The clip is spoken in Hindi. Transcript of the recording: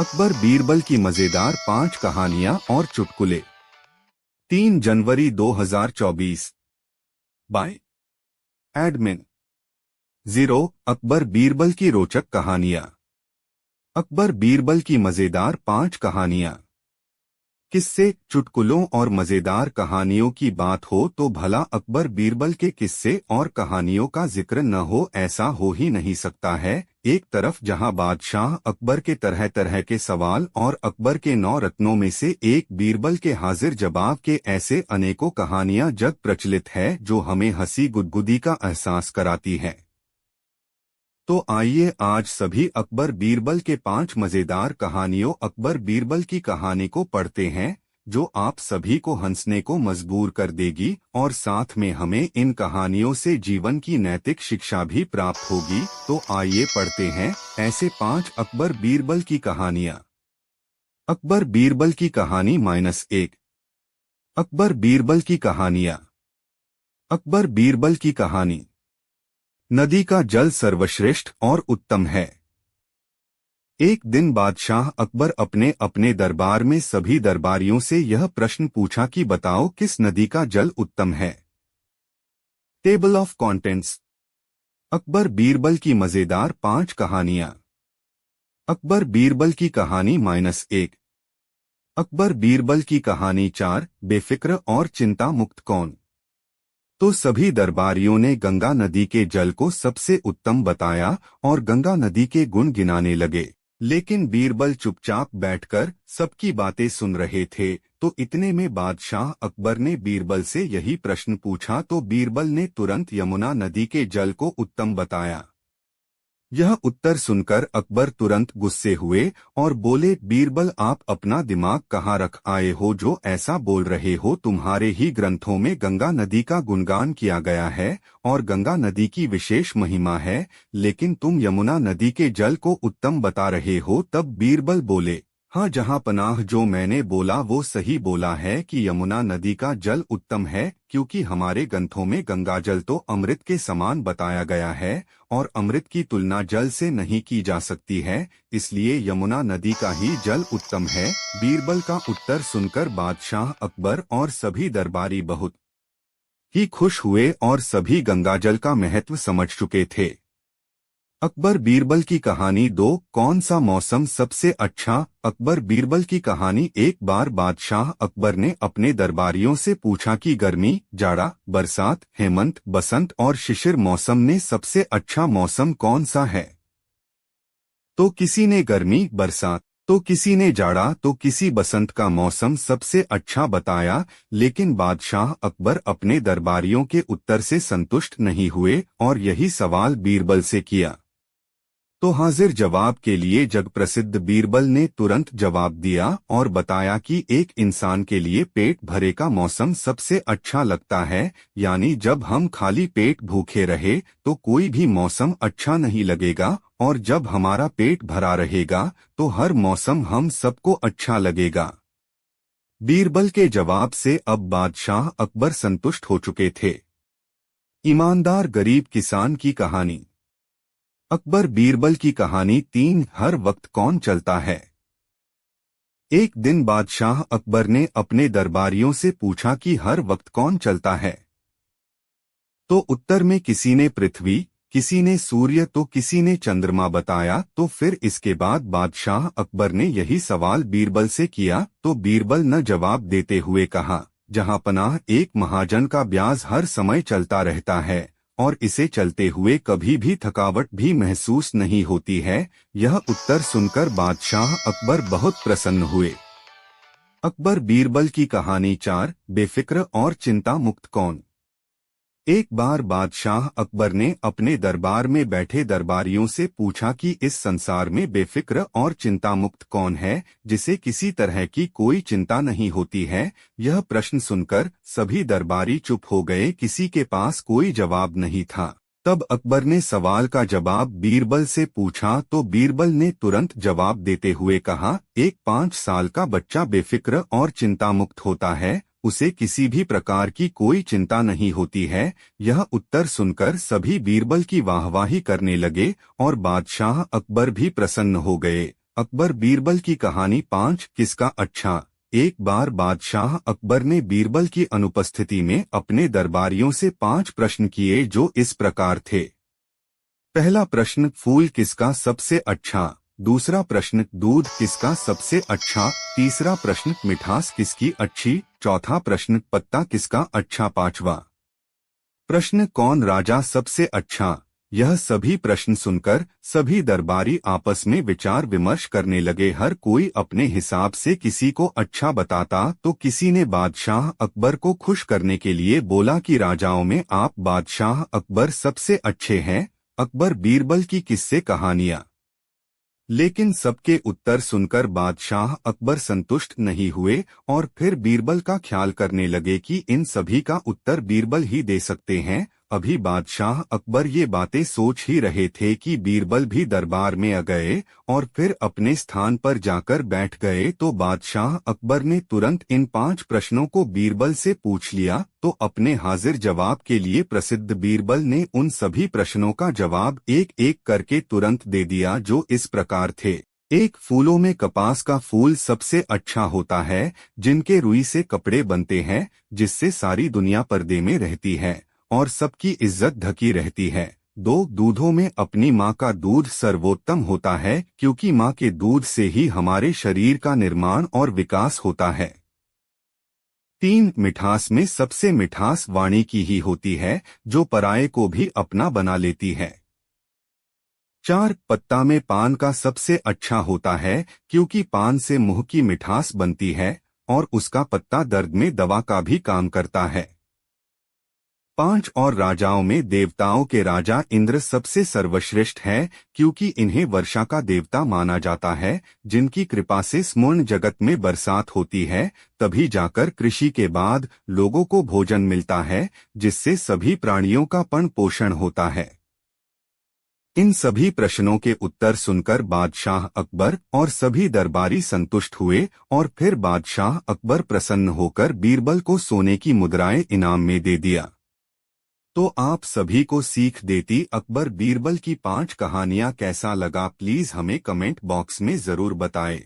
अकबर बीरबल की मजेदार 5 कहानियां और चुटकुले। 3 जनवरी 2024। By admin 0। अकबर बीरबल की रोचक कहानियां। अकबर बीरबल की मजेदार 5 कहानियां। किस्से, चुटकुलों और मजेदार कहानियों की बात हो तो भला अकबर बीरबल के किस्से और कहानियों का जिक्र न हो, ऐसा हो ही नहीं सकता है। एक तरफ जहां बादशाह अकबर के तरह तरह के सवाल और अकबर के 9 रत्नों में से एक बीरबल के हाजिर जवाब के ऐसे अनेकों कहानियां जग प्रचलित है जो हमें हंसी गुदगुदी का एहसास कराती है। तो आइए आज सभी अकबर बीरबल के 5 मजेदार कहानियों अकबर बीरबल की कहानी को पढ़ते हैं, जो आप सभी को हंसने को मजबूर कर देगी और साथ में हमें इन कहानियों से जीवन की नैतिक शिक्षा भी प्राप्त होगी। तो आइए पढ़ते हैं ऐसे 5 अकबर बीरबल की कहानियां। अकबर बीरबल की कहानी -1। अकबर बीरबल की कहानियां। अकबर बीरबल की कहानी। नदी का जल सर्वश्रेष्ठ और उत्तम है। एक दिन बादशाह अकबर अपने अपने दरबार में सभी दरबारियों से यह प्रश्न पूछा कि बताओ किस नदी का जल उत्तम है। Table of contents. Akbar Birbal की मजेदार 5 कहानियां। अकबर बीरबल की कहानी -1। अकबर बीरबल की कहानी 4। बेफिक्र और चिंता मुक्त कौन। तो सभी दरबारियों ने गंगा नदी के जल को सबसे उत्तम बताया और गंगा नदी के गुण गिनाने लगे, लेकिन बीरबल चुपचाप बैठकर सबकी बातें सुन रहे थे। तो इतने में बादशाह अकबर ने बीरबल से यही प्रश्न पूछा तो बीरबल ने तुरंत यमुना नदी के जल को उत्तम बताया। यह उत्तर सुनकर अकबर तुरंत गुस्से हुए और बोले, बीरबल आप अपना दिमाग कहाँ रख आए हो जो ऐसा बोल रहे हो। तुम्हारे ही ग्रंथों में गंगा नदी का गुणगान किया गया है और गंगा नदी की विशेष महिमा है, लेकिन तुम यमुना नदी के जल को उत्तम बता रहे हो। तब बीरबल बोले, हाँ जहाँ पनाह, जो मैंने बोला वो सही बोला है कि यमुना नदी का जल उत्तम है, क्योंकि हमारे ग्रंथों में गंगा जल तो अमृत के समान बताया गया है और अमृत की तुलना जल से नहीं की जा सकती है, इसलिए यमुना नदी का ही जल उत्तम है। बीरबल का उत्तर सुनकर बादशाह अकबर और सभी दरबारी बहुत ही खुश हुए और सभी गंगाजल का महत्व समझ चुके थे। अकबर बीरबल की कहानी 2। कौन सा मौसम सबसे अच्छा। अकबर बीरबल की कहानी। एक बार बादशाह अकबर ने अपने दरबारियों से पूछा कि गर्मी, जाड़ा, बरसात, हेमंत, बसंत और शिशिर मौसम में सबसे अच्छा मौसम कौन सा है। तो किसी ने गर्मी, बरसात, तो किसी ने जाड़ा, तो किसी बसंत का मौसम सबसे अच्छा बताया, लेकिन बादशाह अकबर अपने दरबारियों के उत्तर से संतुष्ट नहीं हुए और यही सवाल बीरबल से किया। तो हाजिर जवाब के लिए जग प्रसिद्ध बीरबल ने तुरंत जवाब दिया और बताया कि एक इंसान के लिए पेट भरे का मौसम सबसे अच्छा लगता है, यानी जब हम खाली पेट भूखे रहे तो कोई भी मौसम अच्छा नहीं लगेगा, और जब हमारा पेट भरा रहेगा तो हर मौसम हम सबको अच्छा लगेगा। बीरबल के जवाब से अब बादशाह अकबर संतुष्ट हो चुके थे। ईमानदार गरीब किसान की कहानी। अकबर बीरबल की कहानी 3। हर वक्त कौन चलता है। एक दिन बादशाह अकबर ने अपने दरबारियों से पूछा कि हर वक्त कौन चलता है। तो उत्तर में किसी ने पृथ्वी, किसी ने सूर्य, तो किसी ने चंद्रमा बताया। तो फिर इसके बाद बादशाह अकबर ने यही सवाल बीरबल से किया, तो बीरबल न जवाब देते हुए कहा, जहां पनाह एक महाजन का ब्याज हर समय चलता रहता है और इसे चलते हुए कभी भी थकावट भी महसूस नहीं होती है। यह उत्तर सुनकर बादशाह अकबर बहुत प्रसन्न हुए। अकबर बीरबल की कहानी 4। बेफिक्र और चिंता मुक्त कौन। एक बार बादशाह अकबर ने अपने दरबार में बैठे दरबारियों से पूछा कि इस संसार में बेफिक्र और चिंता मुक्त कौन है, जिसे किसी तरह की कोई चिंता नहीं होती है। यह प्रश्न सुनकर सभी दरबारी चुप हो गए, किसी के पास कोई जवाब नहीं था। तब अकबर ने सवाल का जवाब बीरबल से पूछा तो बीरबल ने तुरंत जवाब देते हुए कहा, एक 5 साल का बच्चा बेफिक्र और चिंता मुक्त होता है, उसे किसी भी प्रकार की कोई चिंता नहीं होती है। यह उत्तर सुनकर सभी बीरबल की वाहवाही करने लगे और बादशाह अकबर भी प्रसन्न हो गए अकबर बीरबल की कहानी 5 किसका अच्छा। एक बार बादशाह अकबर ने बीरबल की अनुपस्थिति में अपने दरबारियों से 5 प्रश्न किए जो इस प्रकार थे। पहला प्रश्न, फूल किसका सबसे अच्छा। दूसरा प्रश्न, दूध किसका सबसे अच्छा। तीसरा प्रश्न, मिठास किसकी अच्छी। चौथा प्रश्न, पत्ता किसका अच्छा। पांचवा प्रश्न, कौन राजा सबसे अच्छा। यह सभी प्रश्न सुनकर सभी दरबारी आपस में विचार विमर्श करने लगे। हर कोई अपने हिसाब से किसी को अच्छा बताता तो किसी ने बादशाह अकबर को खुश करने के लिए बोला कि राजाओं में आप बादशाह अकबर सबसे अच्छे हैं। अकबर बीरबल की किस्से कहानियां। लेकिन सबके उत्तर सुनकर बादशाह अकबर संतुष्ट नहीं हुए और फिर बीरबल का ख्याल करने लगे कि इन सभी का उत्तर बीरबल ही दे सकते हैं। अभी बादशाह अकबर ये बातें सोच ही रहे थे कि बीरबल भी दरबार में आ गए और फिर अपने स्थान पर जाकर बैठ गए तो बादशाह अकबर ने तुरंत इन 5 प्रश्नों को बीरबल से पूछ लिया। तो अपने हाजिर जवाब के लिए प्रसिद्ध बीरबल ने उन सभी प्रश्नों का जवाब एक एक करके तुरंत दे दिया जो इस प्रकार थे। एक, फूलों में कपास का फूल सबसे अच्छा होता है, जिनके रुई से कपड़े बनते हैं, जिससे सारी दुनिया पर्दे में रहती है और सबकी इज्जत ढकी रहती है। 2, दूधों में अपनी माँ का दूध सर्वोत्तम होता है, क्योंकि माँ के दूध से ही हमारे शरीर का निर्माण और विकास होता है। 3, मिठास में सबसे मिठास वाणी की ही होती है, जो पराये को भी अपना बना लेती है। 4, पत्ता में पान का सबसे अच्छा होता है, क्योंकि पान से मुंह की मिठास बनती है और उसका पत्ता दर्द में दवा का भी काम करता है। 5, और राजाओं में देवताओं के राजा इंद्र सबसे सर्वश्रेष्ठ है, क्योंकि इन्हें वर्षा का देवता माना जाता है, जिनकी कृपा से समूर्ण जगत में बरसात होती है, तभी जाकर कृषि के बाद लोगों को भोजन मिलता है, जिससे सभी प्राणियों का पालन पोषण होता है। इन सभी प्रश्नों के उत्तर सुनकर बादशाह अकबर और सभी दरबारी संतुष्ट हुए और फिर बादशाह अकबर प्रसन्न होकर बीरबल को सोने की मुद्राएं इनाम में दे दिया। तो आप सभी को सीख देती अकबर बीरबल की 5 कहानियां कैसा लगा, प्लीज हमें कमेंट बॉक्स में जरूर बताएं।